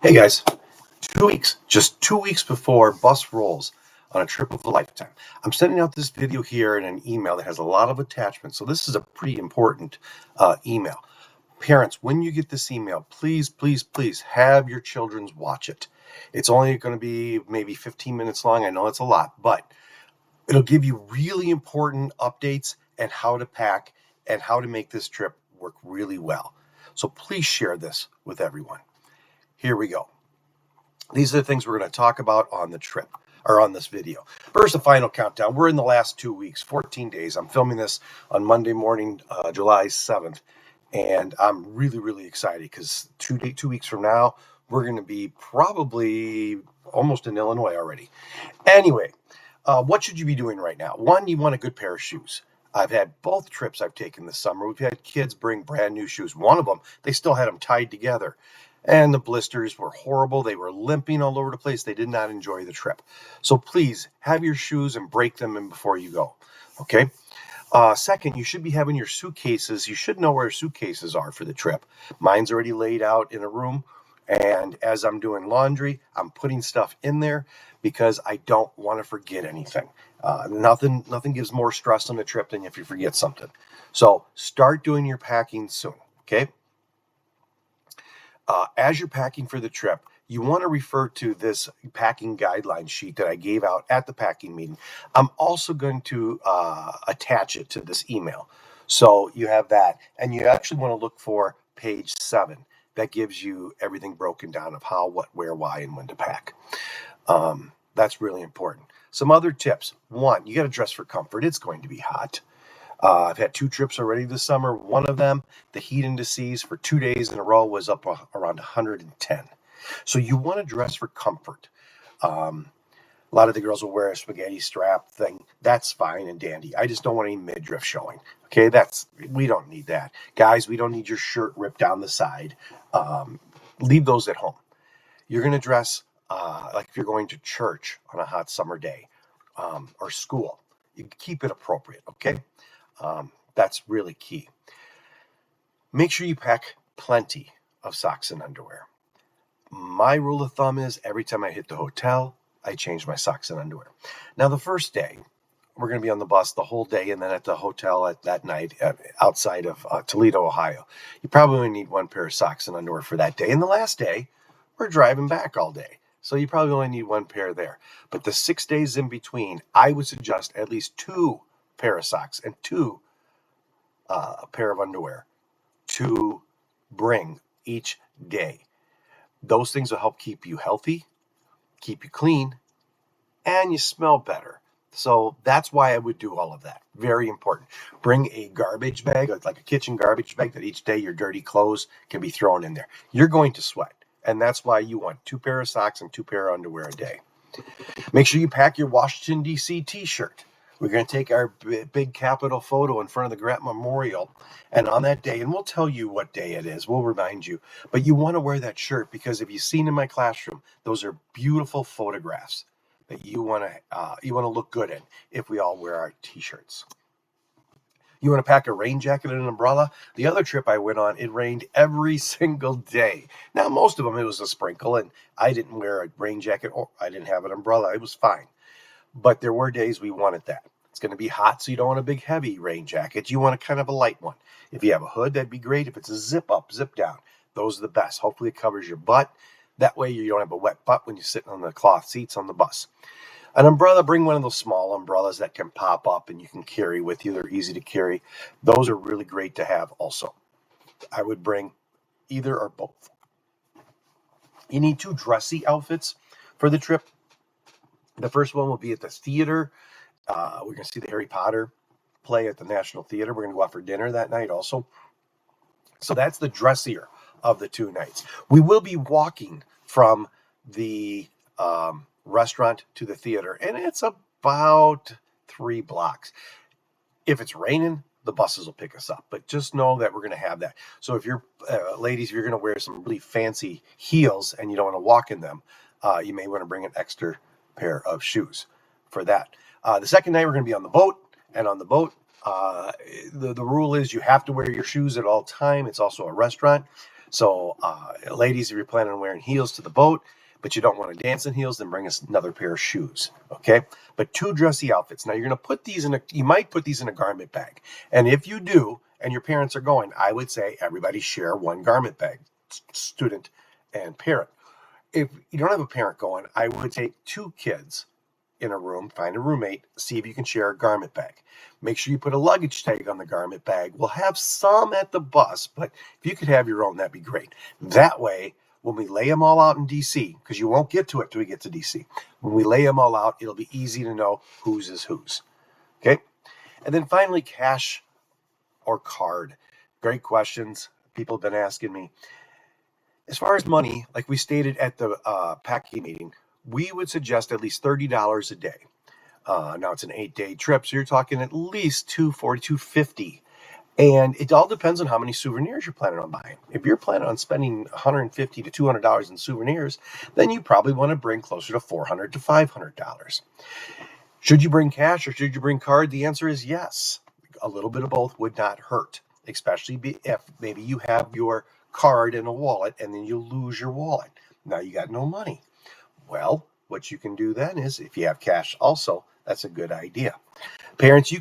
Hey guys, 2 weeks, just 2 weeks before bus rolls on a trip of a lifetime. I'm sending out this video here in an email that has a lot of attachments. So this is a pretty important email. Parents, when you get this email, please, please, please have your children watch it. It's only going to be maybe 15 minutes long. I know it's a lot, but it'll give you really important updates and how to pack and how to make this trip work really well. So please share this with everyone. Here we go. These are the things we're going to talk about on the trip or on this video. First, the final countdown. We're in the last 2 weeks, 14 days. I'm filming this on Monday morning, July 7th. And I'm really, really excited because 2 weeks from now, we're going to be probably almost in Illinois already. Anyway, what should you be doing right now? One, you want a good pair of shoes. I've had both trips I've taken this summer. We've had kids bring brand new shoes. One of them, they still had them tied together. And the blisters were horrible. They were limping all over the place. They did not enjoy the trip. So please have your shoes and break them in before you go. Okay. Second, you should be having your suitcases. You should know where suitcases are for the trip. Mine's already laid out in a room. And as I'm doing laundry, I'm putting stuff in there because I don't want to forget anything. Nothing gives more stress on a trip than if you forget something. So start doing your packing soon. Okay. As you're packing for the trip, you want to refer to this packing guideline sheet that I gave out at the packing meeting. I'm also going to attach it to this email. So you have that. And you actually want to look for page 7. That gives you everything broken down of how, what, where, why, and when to pack. That's really important. Some other tips. One, you got to dress for comfort. It's going to be hot. I've had 2 trips already this summer. One of them, the heat indices for 2 days in a row was up around 110. So you want to dress for comfort. A lot of the girls will wear a spaghetti strap thing. That's fine and dandy. I just don't want any midriff showing. Okay, we don't need that. Guys, we don't need your shirt ripped down the side. Leave those at home. You're going to dress like if you're going to church on a hot summer day or school. You keep it appropriate, okay? That's really key. Make sure you pack plenty of socks and underwear. My rule of thumb is every time I hit the hotel, I change my socks and underwear. Now, the first day, we're going to be on the bus the whole day and then at the hotel at that night outside of Toledo, Ohio. You probably only need 1 pair of socks and underwear for that day. And the last day, we're driving back all day. So you probably only need 1 pair there. But the 6 days in between, I would suggest at least 2 pair of socks and 2 a pair of underwear to bring each day. Those things will help keep you healthy, keep you clean, and you smell better. So that's why I would do all of that. Very important. Bring a garbage bag, like a kitchen garbage bag, that each day your dirty clothes can be thrown in there. You're going to sweat, and that's why you want 2 pair of socks and 2 pair of underwear a day. Make sure you pack your Washington, D.C. t-shirt. We're going to take our big Capitol photo in front of the Grant Memorial. And on that day, and we'll tell you what day it is, we'll remind you. But you want to wear that shirt because if you've seen in my classroom, those are beautiful photographs that you want to look good in if we all wear our t-shirts. You want to pack a rain jacket and an umbrella? The other trip I went on, it rained every single day. Now, most of them, it was a sprinkle, and I didn't wear a rain jacket or I didn't have an umbrella. It was fine. But there were days we wanted that. It's going to be hot, so you don't want a big, heavy rain jacket. You want a kind of a light one. If you have a hood, that'd be great. If it's a zip up, zip down, those are the best. Hopefully it covers your butt. That way you don't have a wet butt when you're sitting on the cloth seats on the bus. An umbrella, bring one of those small umbrellas that can pop up and you can carry with you. They're easy to carry. Those are really great to have also. I would bring either or both. You need 2 dressy outfits for the trip. The first one will be at the theater. We're going to see the Harry Potter play at the National Theater. We're going to go out for dinner that night also. So that's the dressier of the 2 nights. We will be walking from the restaurant to the theater, and it's about 3 blocks. If it's raining, the buses will pick us up, but just know that we're going to have that. So if you're ladies, if you're going to wear some really fancy heels and you don't want to walk in them, you may want to bring an extra pair of shoes for that. The second night, we're going to be on the boat, and on the boat, the rule is you have to wear your shoes at all time. It's also a restaurant. So, ladies, if you're planning on wearing heels to the boat, but you don't want to dance in heels, then bring us another pair of shoes. Okay. But two dressy outfits. Now you're going to put these you might put these in a garment bag. And if you do, and your parents are going, I would say everybody share one garment bag, student and parent. If you don't have a parent going, I would take two kids in a room, find a roommate, see if you can share a garment bag. Make sure you put a luggage tag on the garment bag. We'll have some at the bus, but if you could have your own, that'd be great. That way, when we lay them all out in DC, because you won't get to it till we get to DC, when we lay them all out, it'll be easy to know whose is whose. Okay? And then finally, cash or card. Great questions. People have been asking me. As far as money, like we stated at the packing meeting, we would suggest at least $30 a day. Now it's an 8-day trip, so you're talking at least $240, $250. And it all depends on how many souvenirs you're planning on buying. If you're planning on spending $150 to $200 in souvenirs, then you probably want to bring closer to $400 to $500. Should you bring cash or should you bring card? The answer is yes. A little bit of both would not hurt, especially if maybe you have your card in a wallet and then you lose your wallet. Now you got no money. Well, what you can do then is if you have cash also, that's a good idea. Parents,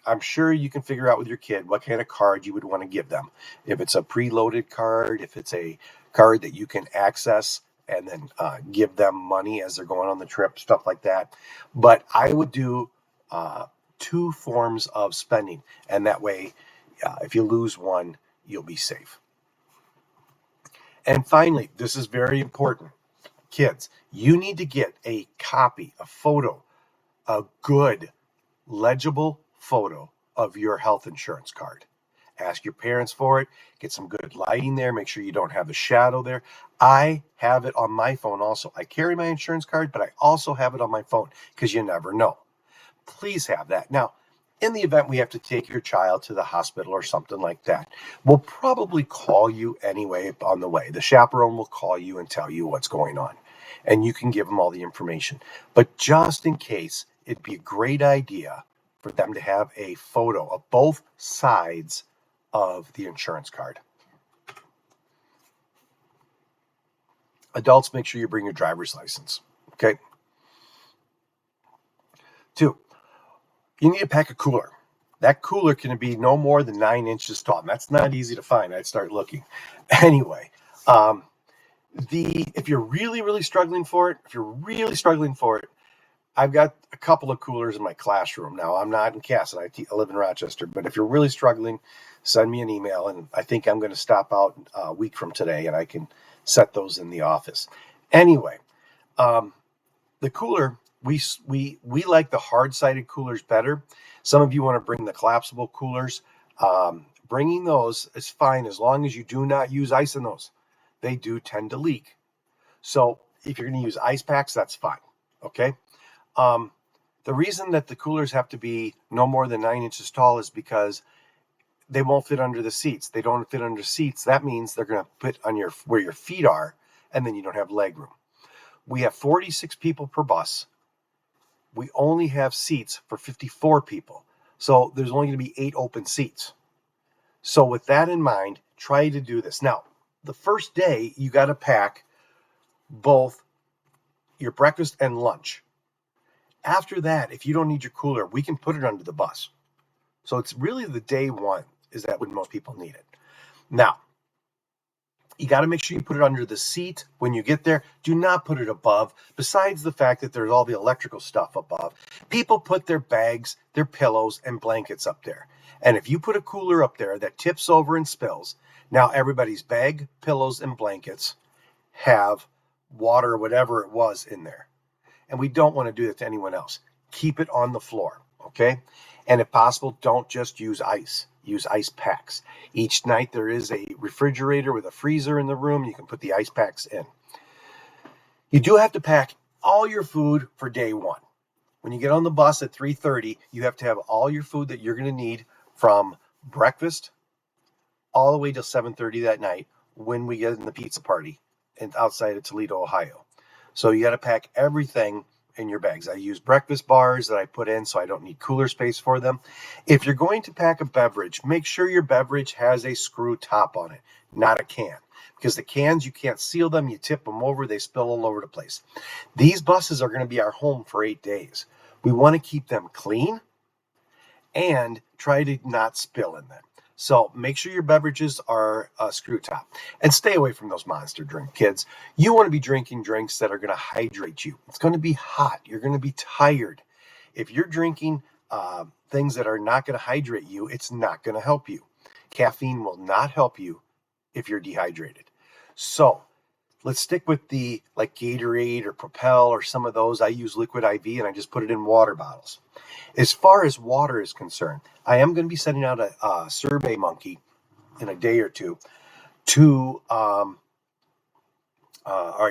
I'm sure you can figure out with your kid what kind of card you would want to give them. If it's a preloaded card, if it's a card that you can access and then give them money as they're going on the trip, stuff like that. But I would do two forms of spending, and that way, if you lose one, you'll be safe. And finally, this is very important. Kids, you need to get a copy, a photo, a good, legible photo of your health insurance card. Ask your parents for it. Get some good lighting there. Make sure you don't have a shadow there. I have it on my phone also. I carry my insurance card, but I also have it on my phone because you never know. Please have that. Now, in the event we have to take your child to the hospital or something like that, we'll probably call you anyway on the way. The chaperone will call you and tell you what's going on, and you can give them all the information. But just in case, it'd be a great idea for them to have a photo of both sides of the insurance card. Adults, make sure you bring your driver's license. Okay. 2, you need to pack a cooler. That cooler can be no more than 9 inches tall. And that's not easy to find. I'd start looking. Anyway, if you're really struggling for it, I've got a couple of coolers in my classroom. Now, I'm not in Casson. I live in Rochester. But if you're really struggling, send me an email. And I think I'm going to stop out a week from today, and I can set those in the office. Anyway, the cooler, we like the hard-sided coolers better. Some of you want to bring the collapsible coolers. Bringing those is fine as long as you do not use ice in those. They do tend to leak. So if you're going to use ice packs, that's fine. Okay. The reason that the coolers have to be no more than 9 inches tall is because they won't fit under the seats. They don't fit under seats. That means they're going to fit on where your feet are, and then you don't have leg room. We have 46 people per bus. We only have seats for 54 people. So there's only going to be 8 open seats. So with that in mind, try to do this. Now, the first day, you got to pack both your breakfast and lunch. After that, if you don't need your cooler, we can put it under the bus. So it's really the day one is that when most people need it. Now, you got to make sure you put it under the seat when you get there. Do not put it above. Besides the fact that there's all the electrical stuff above, people put their bags, their pillows, and blankets up there. And if you put a cooler up there that tips over and spills, now everybody's bag, pillows, and blankets have water or whatever it was in there. And we don't want to do that to anyone else. Keep it on the floor, okay? And if possible, don't just use ice. Use ice packs. Each night there is a refrigerator with a freezer in the room. You can put the ice packs in. You do have to pack all your food for day one. When you get on the bus at 3:30, you have to have all your food that you're going to need from breakfast all the way till 7:30 that night when we get in the pizza party and outside of Toledo, Ohio. So you got to pack everything in your bags. I use breakfast bars that I put in so I don't need cooler space for them. If you're going to pack a beverage, make sure your beverage has a screw top on it, not a can. because the cans, you can't seal them. You tip them over, they spill all over the place. These buses are going to be our home for 8 days. We want to keep them clean and try to not spill in them. So make sure your beverages are screw top, and stay away from those monster drink, kids. You want to be drinking drinks that are going to hydrate you. It's going to be hot. You're going to be tired. If you're drinking things that are not going to hydrate you, it's not going to help you. Caffeine will not help you if you're dehydrated. So let's stick with the like Gatorade or Propel or some of those. I use Liquid IV and I just put it in water bottles. As far as water is concerned, I am going to be sending out a Survey Monkey in a day or two to our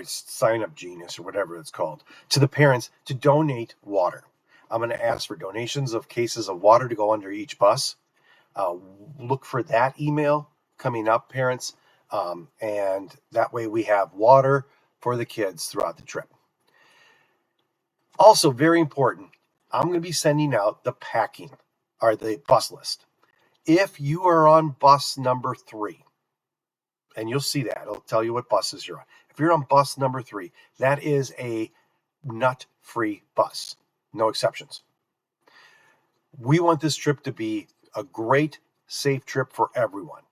Sign Up Genius or whatever it's called, to the parents to donate water. I'm going to ask for donations of cases of water to go under each bus. Look for that email coming up, parents, and that way we have water for the kids throughout the trip. Also, very important, I'm going to be sending out the packing or the bus list. If you are on bus number 3, and you'll see that, it'll tell you what buses you're on. If you're on bus number 3, that is a nut-free bus, no exceptions. We want this trip to be a great, safe trip for everyone.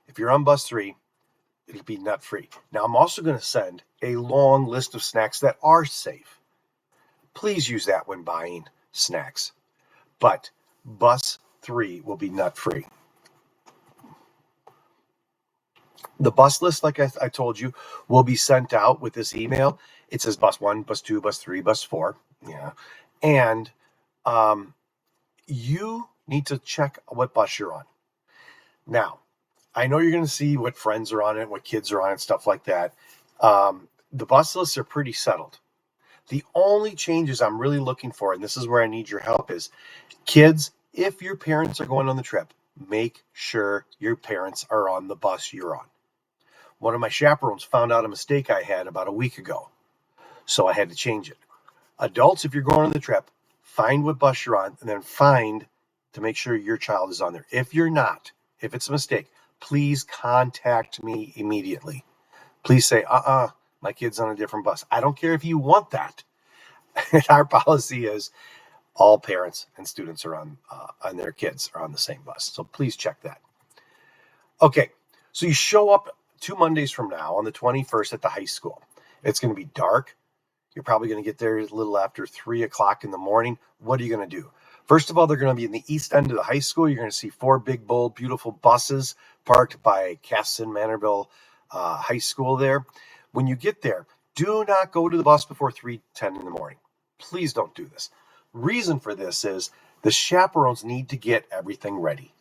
If you're on bus 3, it'll be nut-free. Now, I'm also going to send a long list of snacks that are safe. Please use that when buying snacks. But bus 3 will be nut-free. The bus list, like I told you, will be sent out with this email. It says bus 1, bus 2, bus 3, bus 4. Yeah. And you need to check what bus you're on. Now, I know you're going to see what friends are on it, what kids are on it, stuff like that. The bus lists are pretty settled. The only changes I'm really looking for, and this is where I need your help, is kids, if your parents are going on the trip, make sure your parents are on the bus you're on. One of my chaperones found out a mistake I had about a week ago, so I had to change it. Adults, if you're going on the trip, find what bus you're on, and then find to make sure your child is on there. If you're not, if it's a mistake, please contact me immediately. Please say, my kid's on a different bus. I don't care if you want that. Our policy is all parents and students are on and their kids are on the same bus. So please check that. Okay, so you show up 2 Mondays from now on the 21st at the high school. It's going to be dark. You're probably going to get there a little after 3 o'clock in the morning. What are you going to do? First of all, they're going to be in the east end of the high school. You're going to see 4 big, bold, beautiful buses parked by Casson Manorville High School there. When you get there, do not go to the bus before 3:10 in the morning. Please don't do this. Reason for this is the chaperones need to get everything ready.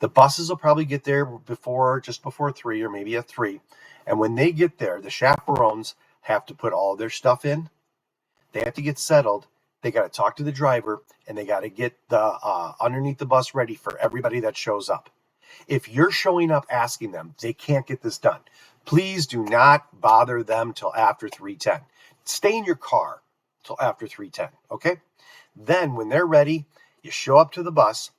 The buses will probably get there just before 3 or maybe at 3. And when they get there, the chaperones have to put all their stuff in. They have to get settled. They got to talk to the driver, and they got to get the underneath the bus ready for everybody that shows up. If you're showing up asking them, they can't get this done. Please do not bother them till after 3:10. Stay in your car till after 3:10, okay? Then when they're ready, you show up to the bus.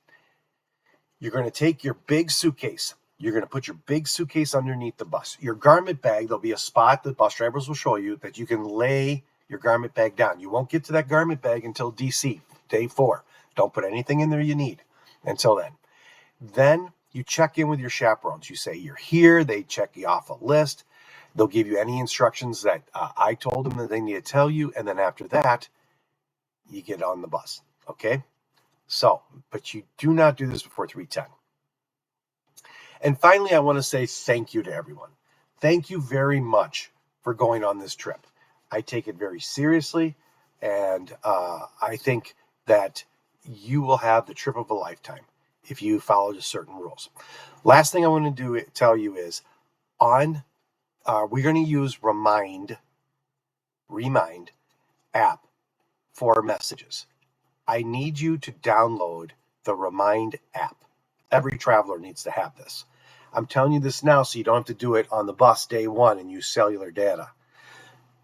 You're going to take your big suitcase. You're going to put your big suitcase underneath the bus. Your garment bag, there'll be a spot that bus drivers will show you that you can lay your garment bag down. You won't get to that garment bag until DC, day 4. Don't put anything in there you need until then. Then you check in with your chaperones. You say you're here. They check you off a list. They'll give you any instructions that I told them that they need to tell you. And then after that, you get on the bus. Okay? So, but you do not do this before 3:10. And finally, I want to say thank you to everyone. Thank you very much for going on this trip. I take it very seriously, and I think that you will have the trip of a lifetime if you follow the certain rules. Last thing I want to tell you is we're going to use Remind app for messages. I need you to download the Remind app. Every traveler needs to have this. I'm telling you this now so you don't have to do it on the bus day 1 and use cellular data.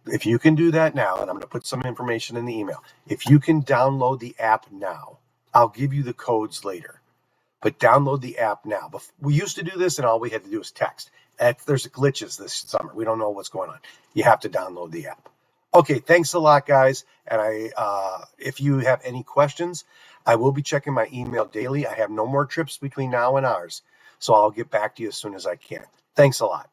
If you can do that now, and I'm going to put some information in the email, if you can download the app now, I'll give you the codes later. But download the app now. We used to do this and all we had to do was text. There's glitches this summer. We don't know what's going on. You have to download the app. Okay, thanks a lot, guys. And if you have any questions, I will be checking my email daily. I have no more trips between now and ours, so I'll get back to you as soon as I can. Thanks a lot.